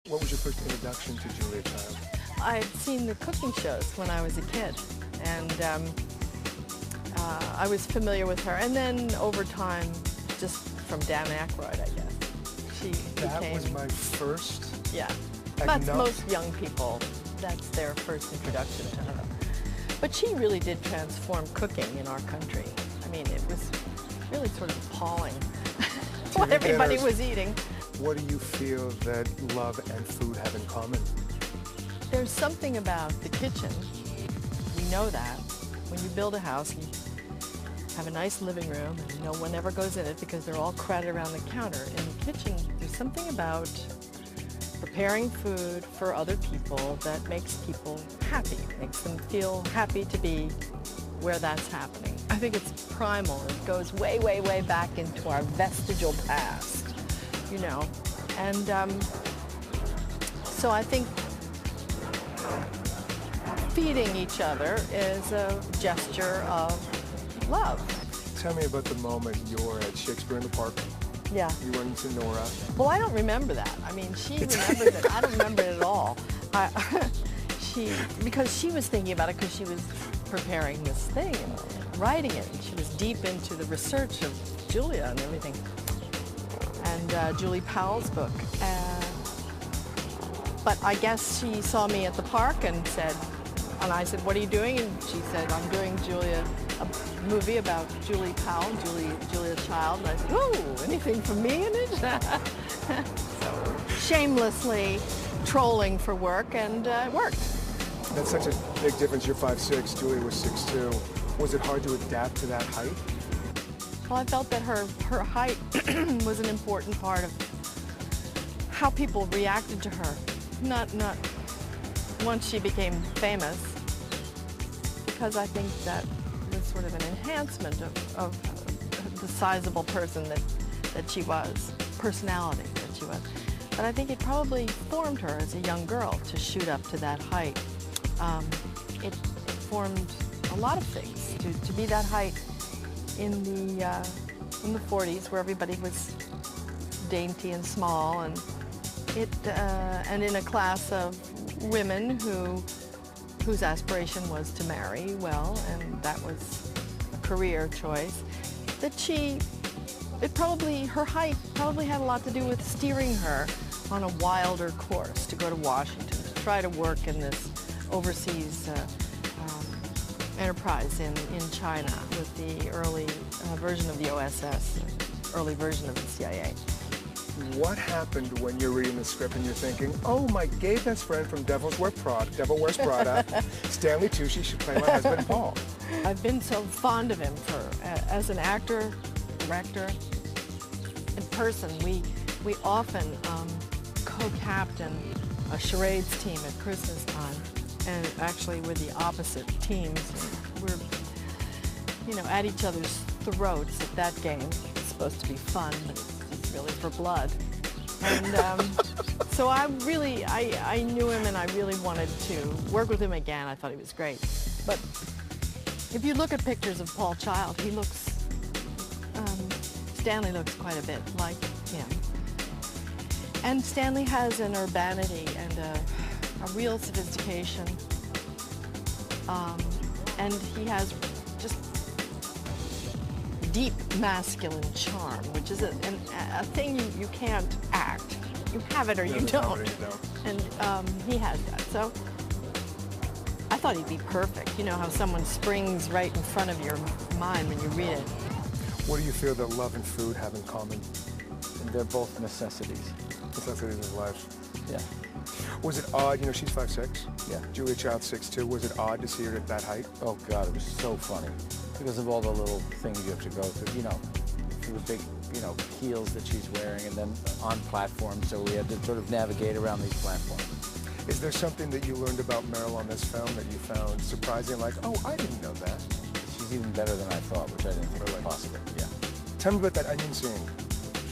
What was your first introduction to Julia Child? I'd seen the cooking shows when I was a kid, and I was familiar with her. And then over time, just from Dan Aykroyd, I guess, she That became. was my first. Yeah, that's most young people. That's their first introduction to her. But she really did transform cooking in our country. I mean, it was really sort of appalling what everybody was eating. What do you feel that love and food have in common? There's something about the kitchen. We know that. When you build a house, you have a nice living room, and no one ever goes in it because they're all crowded around the counter. In the kitchen, there's something about preparing food for other people that makes people happy, makes them feel happy to be where that's happening. I think it's primal. It goes way, way, way back into our vestigial past, you know. And so I think feeding each other is a gesture of love. Tell me about the moment you're at Shakespeare in the Park. Yeah. You run into Nora. Well, I don't remember that. I mean, she remembers it. I don't remember it at all. Because she was thinking about it because she was preparing this thing and writing it. And she was deep into the research of Julia and everything. And Julie Powell's book. But I guess she saw me at the park and said, and I said, what are you doing? And she said, I'm doing a movie about Julie Powell, Julia Child. And I said, ooh, anything for me in it? So shamelessly trolling for work, and it worked. That's such a big difference. You're 5'6", Julia was 6'2". Was it hard to adapt to that height? Well, I felt that her height was an important part of how people reacted to her. Not once she became famous, because I think that was sort of an enhancement of the sizable person that she was, personality that she was. But I think it probably formed her as a young girl to shoot up to that height. It formed a lot of things to be that height in the 40s, where everybody was dainty and small, and in a class of women whose aspiration was to marry well, and that was a career choice. Her height probably had a lot to do with steering her on a wilder course to go to Washington, to try to work in this overseas enterprise in China with the early version of the OSS, early version of the CIA. What happened when you're reading the script and you're thinking, oh, my gay best friend from Devil Wears Prada, Stanley Tucci should play my husband Paul? I've been so fond of him as an actor, director. In person, we often co-captain a charades team at Christmas time, and actually we're the opposite teams. We're, at each other's throats at that game. It's supposed to be fun, but it's really for blood. And so I knew him, and I really wanted to work with him again. I thought he was great. But if you look at pictures of Paul Child, Stanley looks quite a bit like him. And Stanley has an urbanity and a real sophistication. And he has just deep masculine charm, which is a thing you can't act. You have it or you don't. And he has that. So I thought he'd be perfect. You know how someone springs right in front of your mind when you read it. What do you feel that love and food have in common? They're both necessities. Necessities of life. Yeah. Was it odd, she's 5'6"? Yeah. Julia Child 6'2". Was it odd to see her at that height? Oh God, it was so funny because of all the little things you have to go through. The big, heels that she's wearing, and then on platforms, so we had to sort of navigate around these platforms. Is there something that you learned about Meryl on this film that you found surprising, like, oh, I didn't know that? She's even better than I thought, which I didn't think was possible. Yeah. Tell me about that onion scene.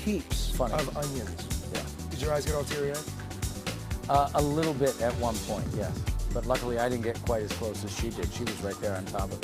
Heaps Funny. of onions. Yeah. Did your eyes get all teary-eyed? A little bit at one point, yes. But luckily I didn't get quite as close as she did. She was right there on top of it.